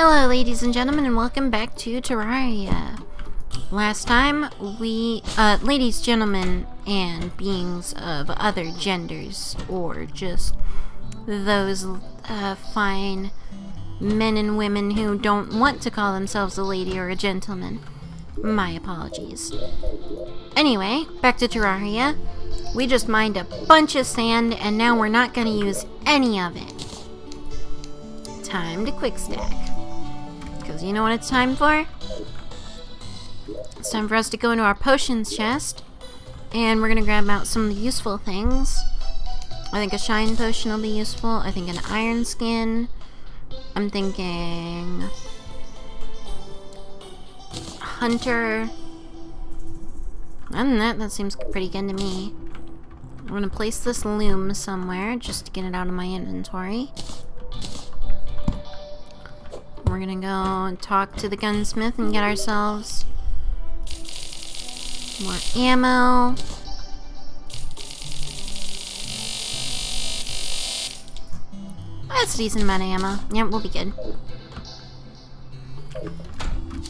Hello ladies and gentlemen, and welcome back to Terraria. Last time we, ladies, gentlemen, and beings of other genders, or just those fine men and women who don't want to call themselves a lady or a gentleman. My apologies. Anyway, back to Terraria. We just mined a bunch of sand, and now we're not going to use any of it. Time to quick stack. Because you know what it's time for? It's time for us to go into our potions chest. And we're going to grab out some of the useful things. I think a shine potion will be useful. I think an iron skin. I'm thinking hunter. Other than that seems pretty good to me. I'm going to place this loom somewhere just to get it out of my inventory. We're gonna go and talk to the gunsmith and get ourselves more ammo. That's a decent amount of ammo. Yep, we'll be good.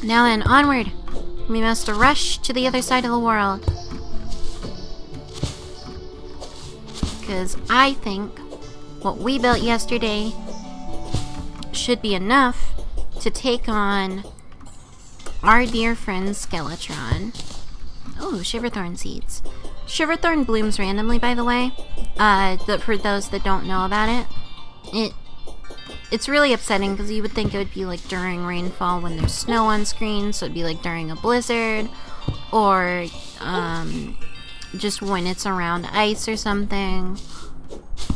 Now then, onward! We must rush to the other side of the world. Because I think what we built yesterday should be enough to take on our dear friend Skeletron. Oh, Shiverthorn seeds. Shiverthorn blooms randomly, by the way. For those that don't know about it, it's really upsetting because you would think it would be like during rainfall when there's snow on screen, so it'd be like during a blizzard, or just when it's around ice or something.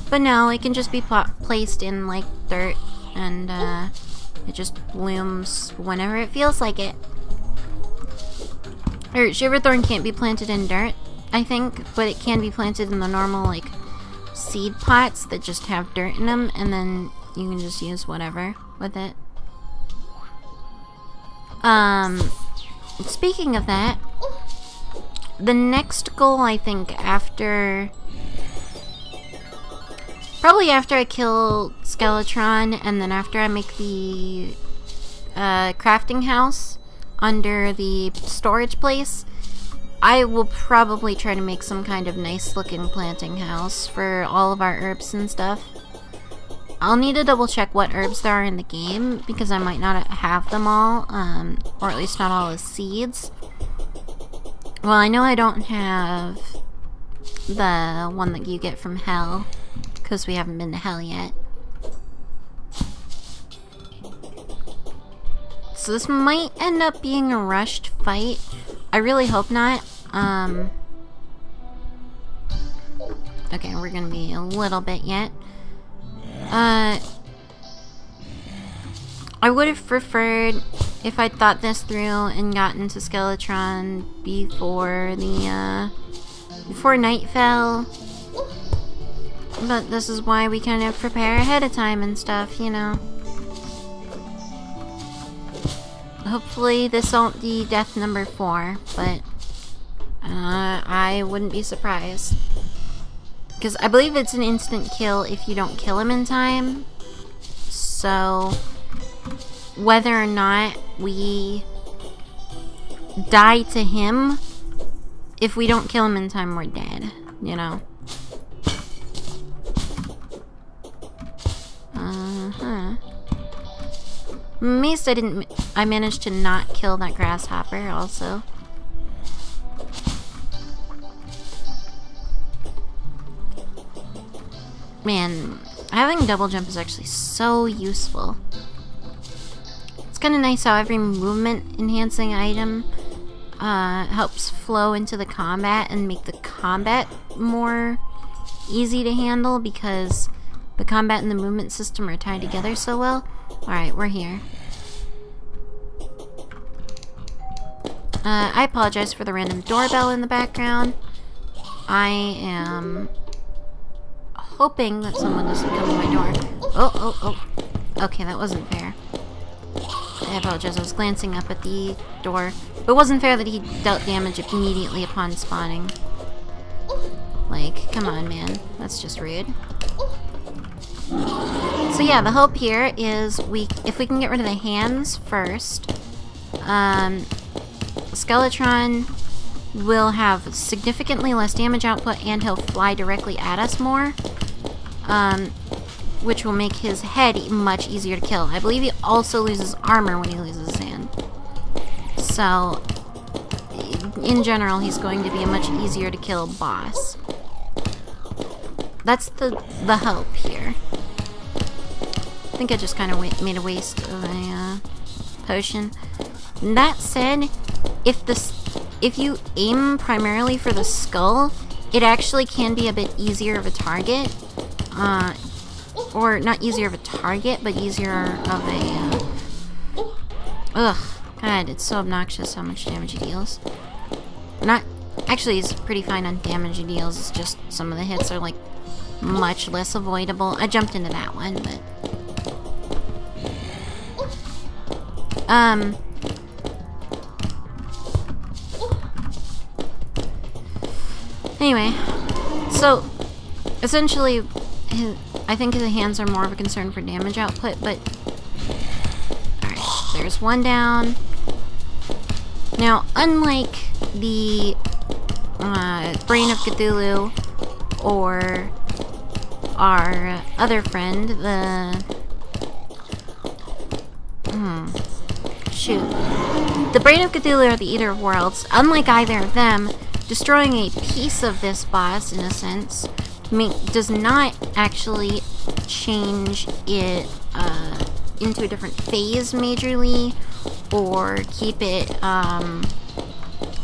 But no, it can just be placed in like dirt, and it just blooms whenever it feels like it. Or Shiverthorn can't be planted in dirt, I think, but it can be planted in the normal like seed pots that just have dirt in them, and then you can just use whatever with it. Speaking of that, the next goal, I think, probably after I kill Skeletron, and then after I make the crafting house under the storage place, I will probably try to make some kind of nice looking planting house for all of our herbs and stuff. I'll need to double check what herbs there are in the game, because I might not have them all, or at least not all as seeds. Well, I know I don't have the one that you get from Hell, because we haven't been to Hell yet. So this might end up being a rushed fight. I really hope not. Okay, we're gonna be a little bit yet. I would have preferred if I'd thought this through and gotten to Skeletron before night fell. But this is why we kind of prepare ahead of time and stuff, you know. Hopefully this won't be death number 4, but I wouldn't be surprised. Because I believe it's an instant kill if you don't kill him in time. So whether or not we die to him, if we don't kill him in time, we're dead, you know. At least I managed to not kill that grasshopper also. Man, having double jump is actually so useful. It's kind of nice how every movement enhancing item helps flow into the combat and make the combat more easy to handle, because the combat and the movement system are tied together so well. Alright, we're here. I apologize for the random doorbell in the background. I am hoping that someone doesn't come to my door. Oh. Okay, that wasn't fair. I apologize, I was glancing up at the door. It wasn't fair that he dealt damage immediately upon spawning. Like, come on, man. That's just rude. So So yeah, the hope here is if we can get rid of the hands first, Skeletron will have significantly less damage output and he'll fly directly at us more, which will make his head much easier to kill. I believe he also loses armor when he loses his hand. So, in general, he's going to be a much easier to kill boss. That's the hope here. I think I just kind of made a waste of a potion. That said, if you aim primarily for the skull, it actually can be a bit easier of a target. Or not easier of a target, but easier of a... ugh, God, it's so obnoxious how much damage he deals. Actually, he's pretty fine on damage he deals. It's just some of the hits are, like, much less avoidable. I jumped into that one, but... Anyway, so, essentially, I think his hands are more of a concern for damage output, but... Alright, there's one down. Now, unlike the Brain of Cthulhu or our other friend, the Brain of Cthulhu or the Eater of Worlds, unlike either of them, destroying a piece of this boss, in a sense, does not actually change it into a different phase majorly, or keep it,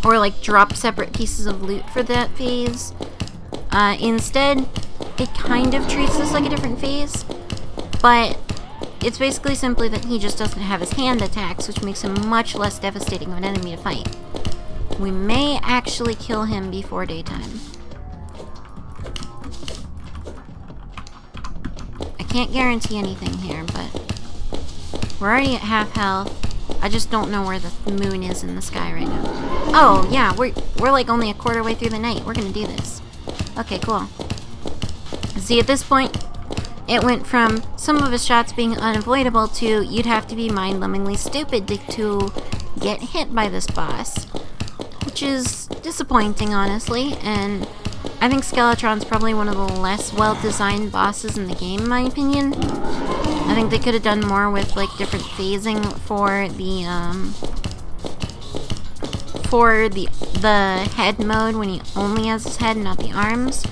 or like drop separate pieces of loot for that phase. Instead, it kind of treats this like a different phase, but it's basically simply that he just doesn't have his hand attacks, which makes him much less devastating of an enemy to fight. We may actually kill him before daytime. I can't guarantee anything here, but we're already at half health. I just don't know where the moon is in the sky right now. Oh, yeah, we're like only a quarter way through the night. We're gonna do this. Okay, cool. See, at this point, it went from some of his shots being unavoidable to you'd have to be mind-numbingly stupid to get hit by this boss. Which is disappointing, honestly, and I think Skeletron's probably one of the less well-designed bosses in the game, in my opinion. I think they could have done more with, like, different phasing for the head mode when he only has his head and not the arms.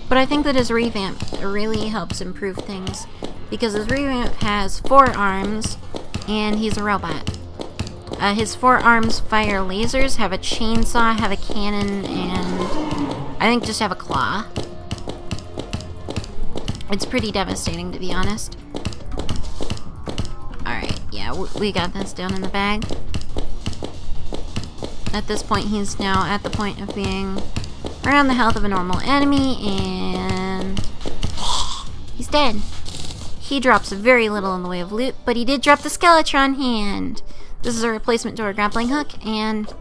But I think that his revamp really helps improve things, because his revamp has 4 arms, and he's a robot. His 4 arms fire lasers, have a chainsaw, have a cannon, and I think just have a claw. It's pretty devastating, to be honest. Alright, yeah, we got this down in the bag. At this point, he's now at the point of being around the health of a normal enemy, and he's dead. He drops very little in the way of loot, but he did drop the Skeletron hand. This is a replacement to our grappling hook, and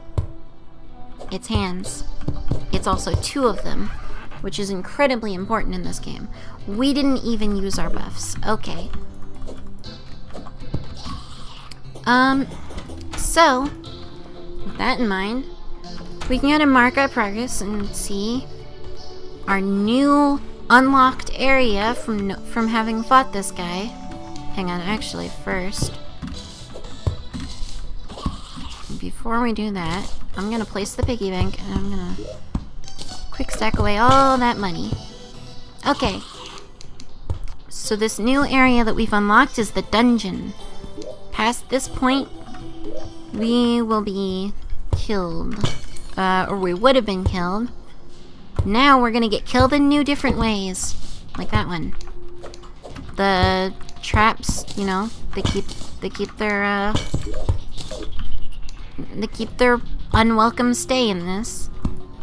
it's hands. It's also 2 of them, which is incredibly important in this game. We didn't even use our buffs. Okay. So, with that in mind, we can go to mark our progress and see our new unlocked area from having fought this guy. Hang on, actually, first, before we do that, I'm gonna place the piggy bank and I'm gonna quick stack away all that money. Okay. So this new area that we've unlocked is the dungeon. Past this point, we will be killed. Or we would have been killed. Now we're gonna get killed in new different ways. Like that one. The traps, you know, they keep their unwelcome stay in this.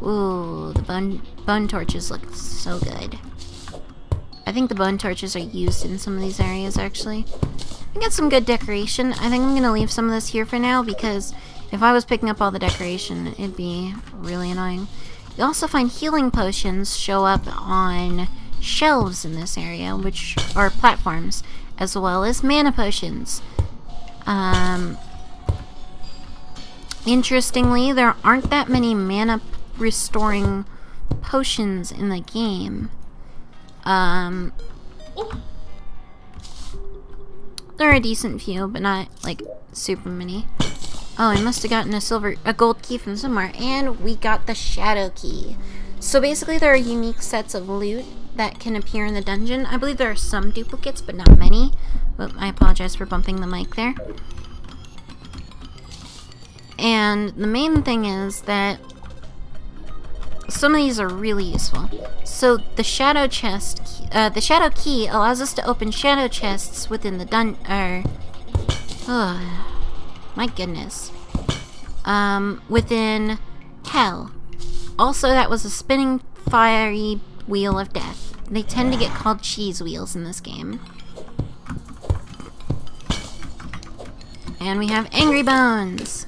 Ooh, the bone torches look so good. I think the bone torches are used in some of these areas, actually. I got some good decoration. I think I'm gonna leave some of this here for now, because if I was picking up all the decoration, it'd be really annoying. You also find healing potions show up on shelves in this area, which are platforms, as well as mana potions. Interestingly, there aren't that many mana restoring potions in the game. There are a decent few, but not like super many. Oh, I must have gotten a gold key from somewhere, and we got the shadow key. So basically there are unique sets of loot that can appear in the dungeon. I believe there are some duplicates, but not many. But I apologize for bumping the mic there. And the main thing is that some of these are really useful. So the shadow key allows us to open shadow chests within the my goodness. Within hell. Also, that was a spinning fiery wheel of death. They tend to get called cheese wheels in this game. And we have angry bones.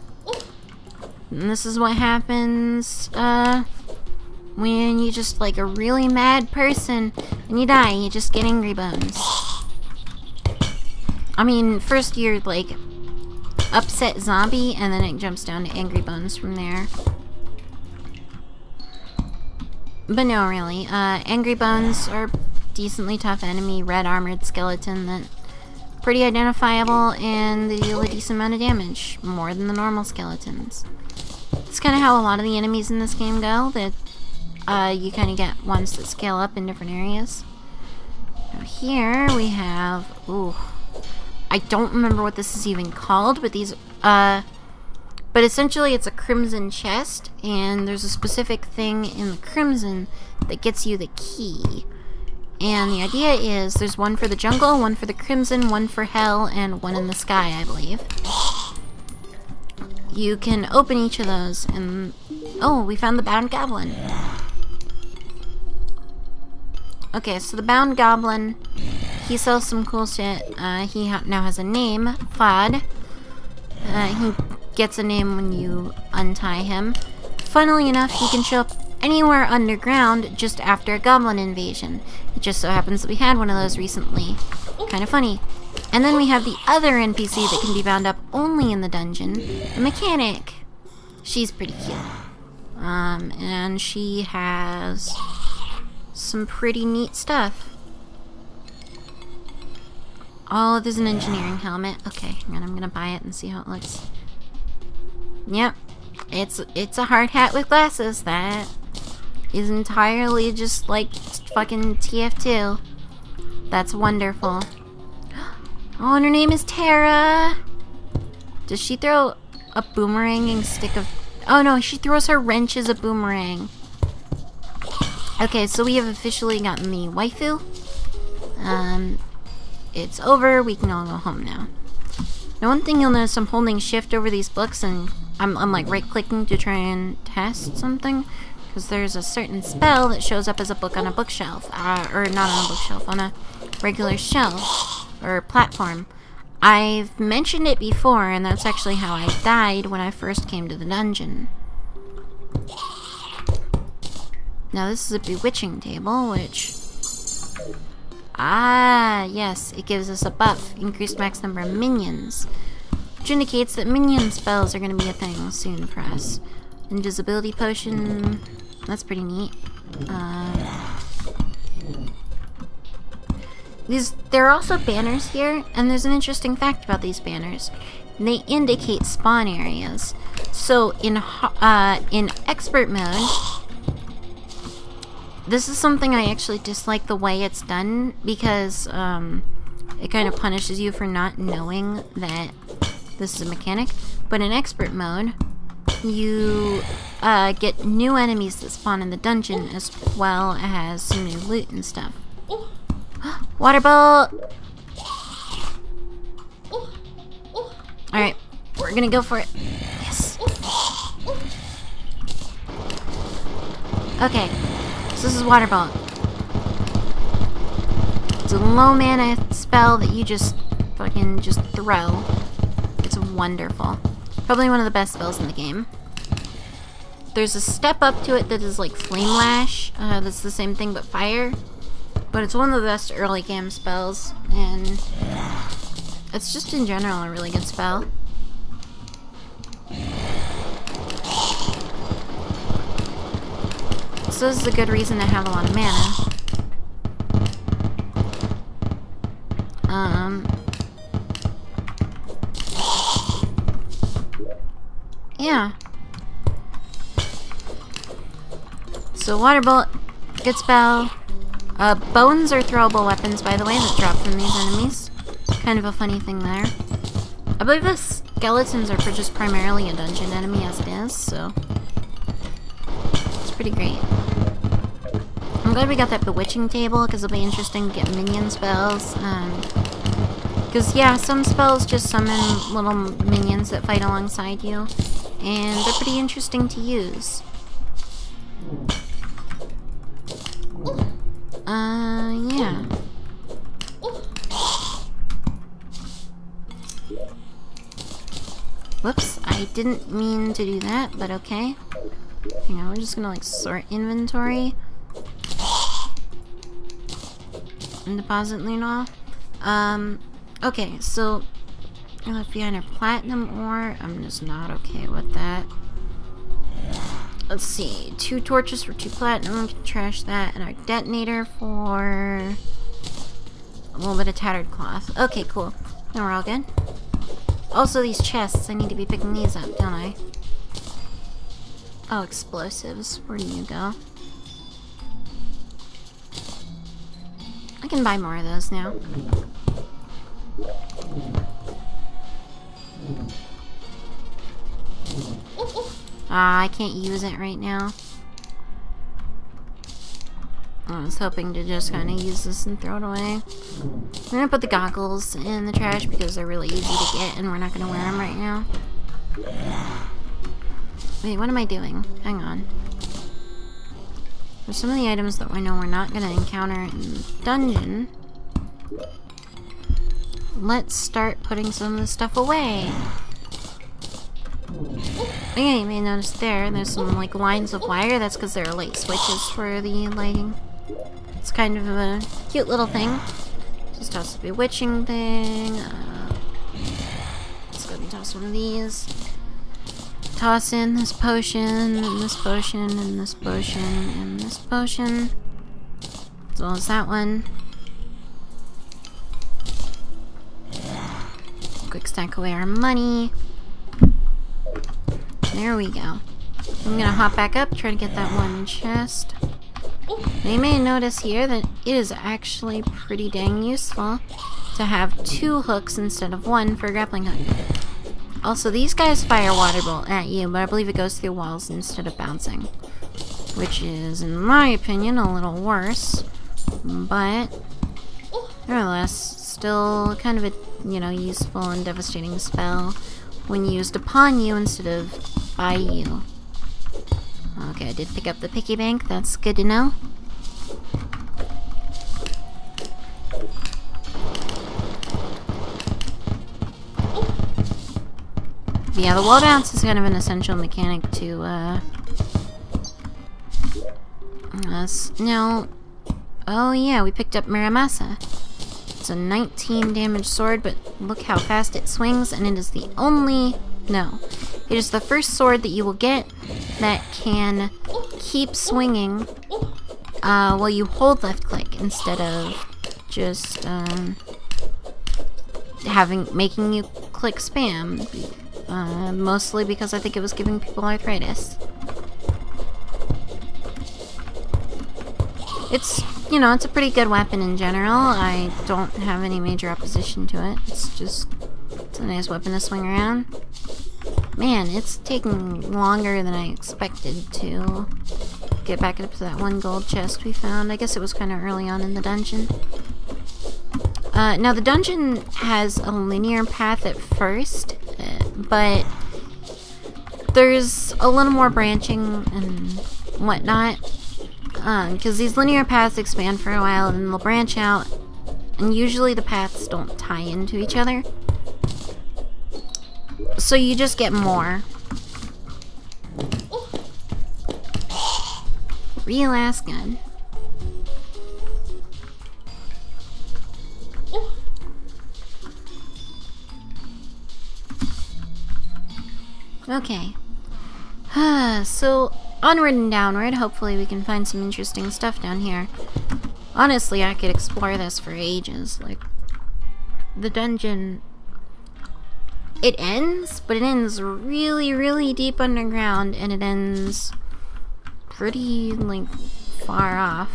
And this is what happens, when you just like a really mad person and you die, you just get angry bones. I mean, first you're like upset zombie, and then it jumps down to angry bones from there. But no, really. Angry bones are decently tough enemy, red armored skeleton that pretty identifiable, and they deal a decent amount of damage, more than the normal skeletons. It's kind of how a lot of the enemies in this game go, that you kind of get ones that scale up in different areas. Now here we have, ooh, I don't remember what this is even called, but these, but essentially it's a crimson chest, and there's a specific thing in the crimson that gets you the key. And the idea is there's one for the jungle, one for the crimson, one for hell, and one in the sky, I believe. You can open each of those, and oh, we found the bound goblin. Okay, so the bound goblin, he sells some cool shit. He now has a name, Fod. He gets a name when you untie him. Funnily enough, he can show up anywhere underground just after a goblin invasion. It just so happens that we had one of those recently. Kind of funny. And then we have the other NPC that can be bound up only in the dungeon, the mechanic. She's pretty cute. And she has some pretty neat stuff. Oh, there's an engineering helmet. Okay, hang on, I'm gonna buy it and see how it looks. Yep, it's a hard hat with glasses. That is entirely just like fucking TF2. That's wonderful. Oh, and her name is Tara. Does she throw a boomeranging stick of... Oh no, she throws her wrench as a boomerang. Okay, so we have officially gotten the waifu. It's over. We can all go home now. Now, one thing you'll notice, I'm holding shift over these books, and I'm like right-clicking to try and test something, because there's a certain spell that shows up as a book on a bookshelf, or not on a bookshelf, on a regular shelf or platform. I've mentioned it before, and that's actually how I died when I first came to the dungeon. Now, this is a bewitching table, which... Ah, yes, it gives us a buff, increased max number of minions, which indicates that minion spells are going to be a thing soon for us. Invisibility potion, that's pretty neat. There are also banners here, and there's an interesting fact about these banners. They indicate spawn areas. So in expert mode, this is something I actually dislike the way it's done, because it kind of punishes you for not knowing that this is a mechanic. But in expert mode, you get new enemies that spawn in the dungeon, as well as some new loot and stuff. Water bolt! Alright, we're gonna go for it. Yes. Okay, so this is water bolt. It's a low mana spell that you just fucking just throw. It's wonderful. Probably one of the best spells in the game. There's a step up to it that is like Flame Lash. That's the same thing but fire. But it's one of the best early game spells, and it's just in general a really good spell. So this is a good reason to have a lot of mana. Yeah. So water bolt, good spell. Bones are throwable weapons, by the way, that drop from these enemies. Kind of a funny thing there. I believe the skeletons are just primarily a dungeon enemy as it is, so it's pretty great. I'm glad we got that bewitching table, because it'll be interesting to get minion spells. Because, yeah, some spells just summon little minions that fight alongside you, and they're pretty interesting to use. Yeah. Whoops, I didn't mean to do that, but okay. Hang on, we're just gonna, like, sort inventory. And deposit loot all. Okay, so I left behind our platinum ore. I'm just not okay with that. Let's see, 2 torches for 2 platinum. We can trash that, and our detonator for a little bit of tattered cloth. Okay, cool. Now we're all good. Also, these chests, I need to be picking these up, don't I? Oh, explosives. Where do you go? I can buy more of those now. I can't use it right now. I was hoping to just kind of use this and throw it away. I'm gonna put the goggles in the trash because they're really easy to get and we're not gonna wear them right now. Wait, what am I doing? Hang on. There's some of the items that I know we're not gonna encounter in the dungeon. Let's start putting some of this stuff away. Yeah, you may notice there's some like lines of wire. That's because there are light switches for the lighting. It's kind of a cute little thing. Just toss the bewitching thing. Let's go and toss one of these. Toss in this potion, and this potion, and this potion, and this potion. As well as that one. Quick stack away our money. There we go. I'm gonna hop back up, try to get that one chest. Now you may notice here that it is actually pretty dang useful to have 2 hooks instead of 1 for a grappling hook. Also, these guys fire water bolt at you, but I believe it goes through walls instead of bouncing. Which is, in my opinion, a little worse. But, nevertheless, still kind of a, you know, useful and devastating spell when used upon you instead of by you. Okay, I did pick up the piggy bank. That's good to know. Yeah, the wall bounce is kind of an essential mechanic to us. Now, oh yeah, we picked up Muramasa. It's a 19 damage sword, but look how fast it swings, and it is the only... No. It is the first sword that you will get that can keep swinging while you hold left click instead of just making you click spam. Mostly because I think it was giving people arthritis. It's, you know, it's a pretty good weapon in general. I don't have any major opposition to it. It's a nice weapon to swing around. Man, it's taking longer than I expected to get back up to that 1 gold chest we found. I guess it was kind of early on in the dungeon. Now, the dungeon has a linear path at first, but there's a little more branching and whatnot. Because these linear paths expand for a while and then they'll branch out, and usually the paths don't tie into each other. So you just get more. Real ass gun. Okay. So, onward and downward. Hopefully we can find some interesting stuff down here. Honestly, I could explore this for ages. Like, the dungeon... It ends, but it ends really, really deep underground, and it ends pretty, like, far off.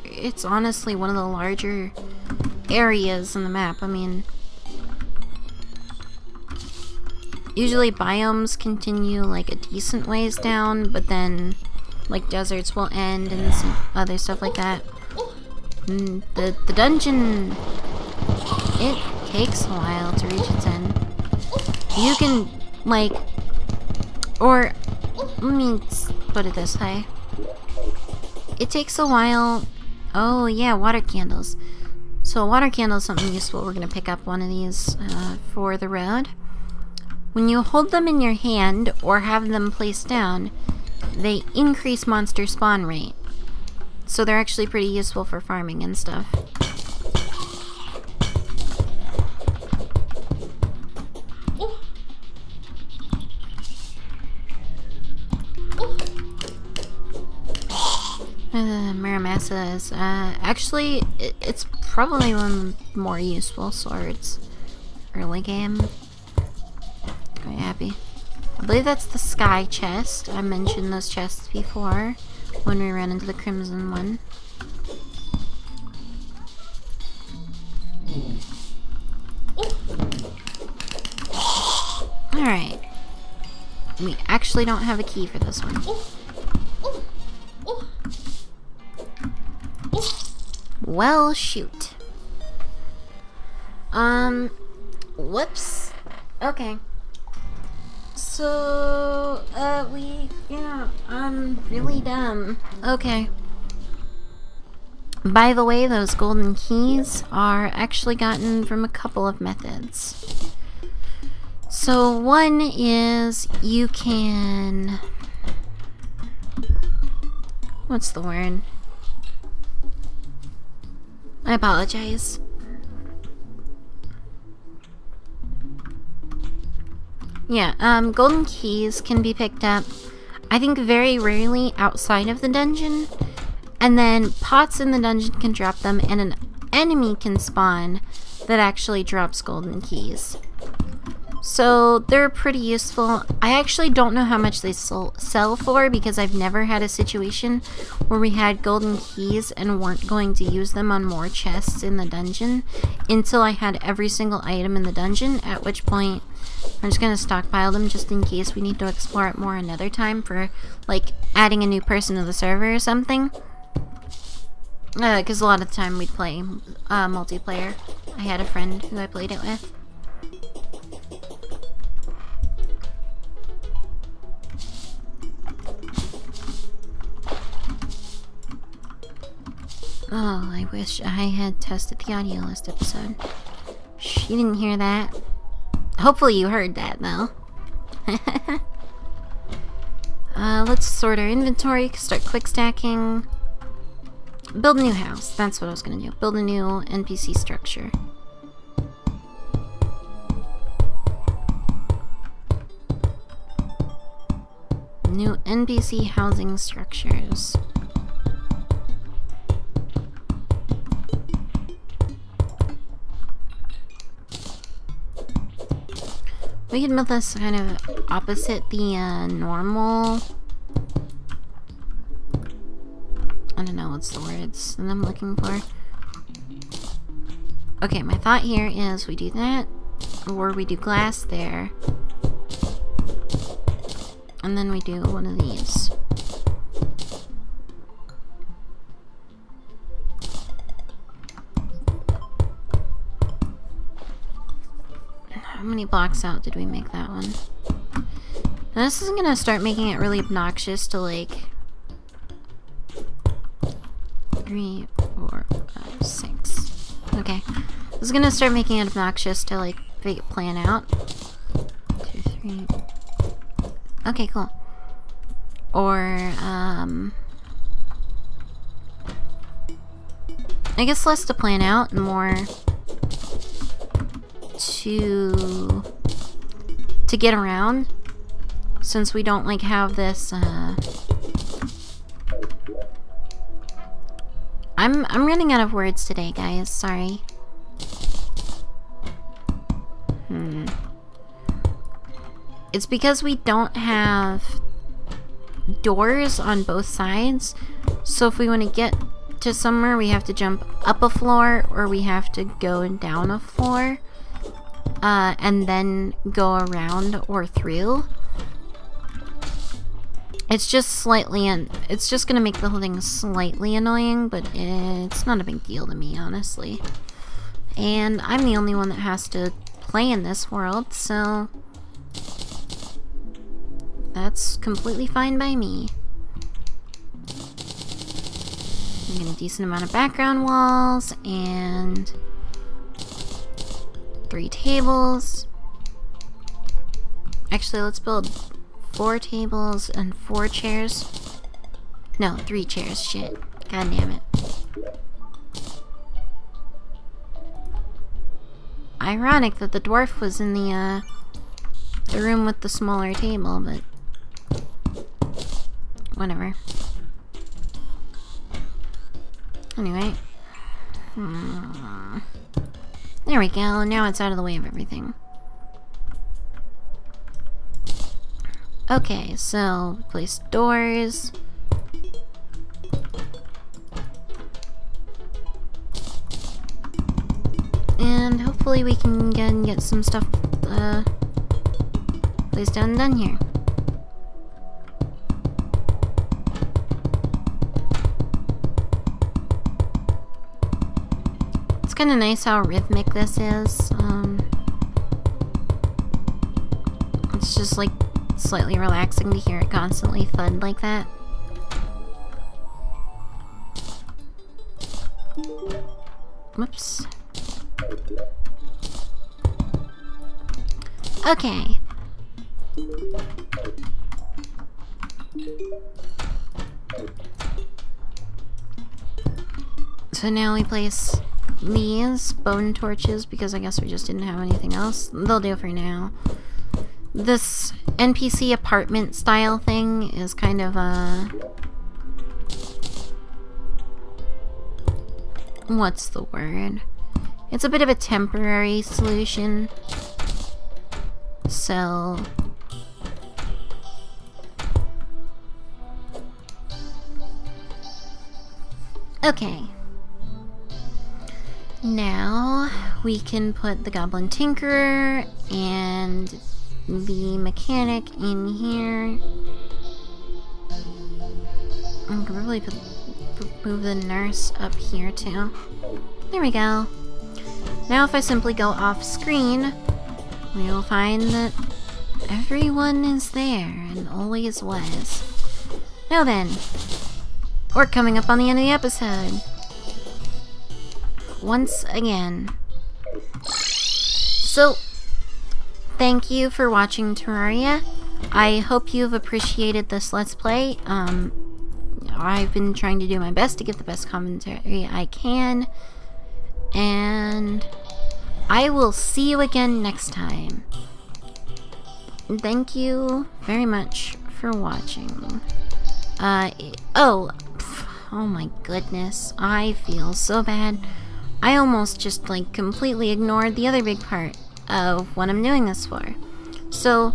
It's honestly one of the larger areas in the map. I mean, usually biomes continue, like, a decent ways down, but then, like, deserts will end and some other stuff like that. And the dungeon, it takes a while to reach its end. You can, like, or, let me put it this way. It takes a while. Oh, yeah, water candles. So, a water candle is something useful. We're going to pick up one of these for the road. When you hold them in your hand or have them placed down, they increase monster spawn rate. So, they're actually pretty useful for farming and stuff. Muramasa is, actually, it's probably one of the more useful swords. Early game. Quite happy. I believe that's the sky chest. I mentioned those chests before when we ran into the crimson one. Alright. We actually don't have a key for this one. Well, shoot. Whoops. Okay. So, I'm really dumb. Okay. By the way, those golden keys are actually gotten from a couple of methods. So, one is you can... What's the word? I apologize. Yeah, golden keys can be picked up, I think very rarely outside of the dungeon, and then pots in the dungeon can drop them, and an enemy can spawn that actually drops golden keys. So they're pretty useful. I actually don't know how much they sell for because I've never had a situation where we had golden keys and weren't going to use them on more chests in the dungeon until I had every single item in the dungeon, at which point I'm just going to stockpile them just in case we need to explore it more another time for, like, adding a new person to the server or something. Because a lot of the time we'd play multiplayer. I had a friend who I played it with. Oh, I wish I had tested the audio last episode. Shh, you didn't hear that. Hopefully you heard that, though. Let's sort our inventory, start quick stacking. Build a new house. That's what I was gonna do. Build a new NPC structure. New NPC housing structures. We can build this kind of opposite the normal. I don't know what's the words that I'm looking for. Okay, my thought here is we do that, or we do glass there, and then we do one of these. How many blocks out did we make that one? Now this is gonna start making it really obnoxious to, like, 3, 4, 5, 6. Okay. This is gonna start making it obnoxious to, like, plan out. 2, 3. Okay, cool. Or, I guess less to plan out and more to get around. since we don't like have this I'm running out of words today, guys. Sorry. It's because we don't have doors on both sides. So if we want to get to somewhere, we have to jump up a floor or we have to go down a floor. And then go around or through. It's just slightly, it's just gonna make the whole thing slightly annoying, but it's not a big deal to me, honestly. And I'm the only one that has to play in this world, so that's completely fine by me. I'm getting a decent amount of background walls and 3 tables. Actually, let's build 4 tables and 4 chairs. No, 3 chairs. Shit. God damn it. Ironic that the dwarf was in the room with the smaller table, but whatever. Anyway. There we go. Now it's out of the way of everything. Okay, so place doors. And hopefully we can get some stuff placed down and done here. It's kind of nice how rhythmic this is. It's just like slightly relaxing to hear it constantly thud like that. Whoops. Okay. So now we place these bone torches because I guess we just didn't have anything else. They'll do for now. This NPC apartment style thing is kind of what's the word? It's a bit of a temporary solution. So okay. Now we can put the Goblin Tinkerer and the mechanic in here. I could probably move the nurse up here too. There we go. Now if I simply go off screen, we will find that everyone is there and always was. Now then, we're coming up on the end of the episode. Once again. So, thank you for watching Terraria. I hope you've appreciated this Let's Play. I've been trying to do my best to give the best commentary I can. And I will see you again next time. Thank you very much for watching. Oh my goodness. I feel so bad. I almost just like completely ignored the other big part of what I'm doing this for. So,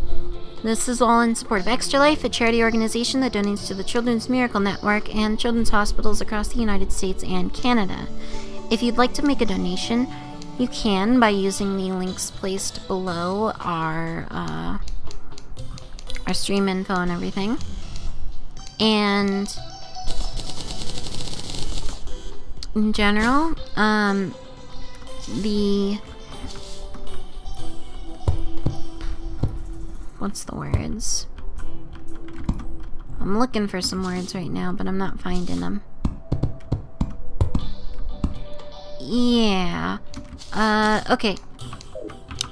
this is all in support of Extra Life, a charity organization that donates to the Children's Miracle Network and children's hospitals across the United States and Canada. If you'd like to make a donation, you can by using the links placed below our stream info and everything. And in general, what's the words? I'm looking for some words right now, but I'm not finding them. Yeah. Okay.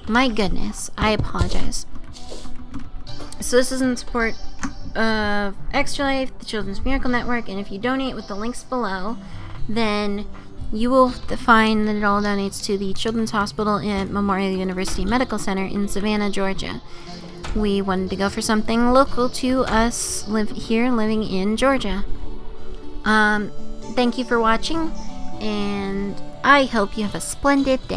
My goodness. I apologize. So this is in support of Extra Life, the Children's Miracle Network, and if you donate with the links below, then you will find that it all donates to the Children's Hospital at Memorial University Medical Center in Savannah, Georgia. we wanted to go for something local to us living in Georgia. Thank you for watching, and I hope you have a splendid day.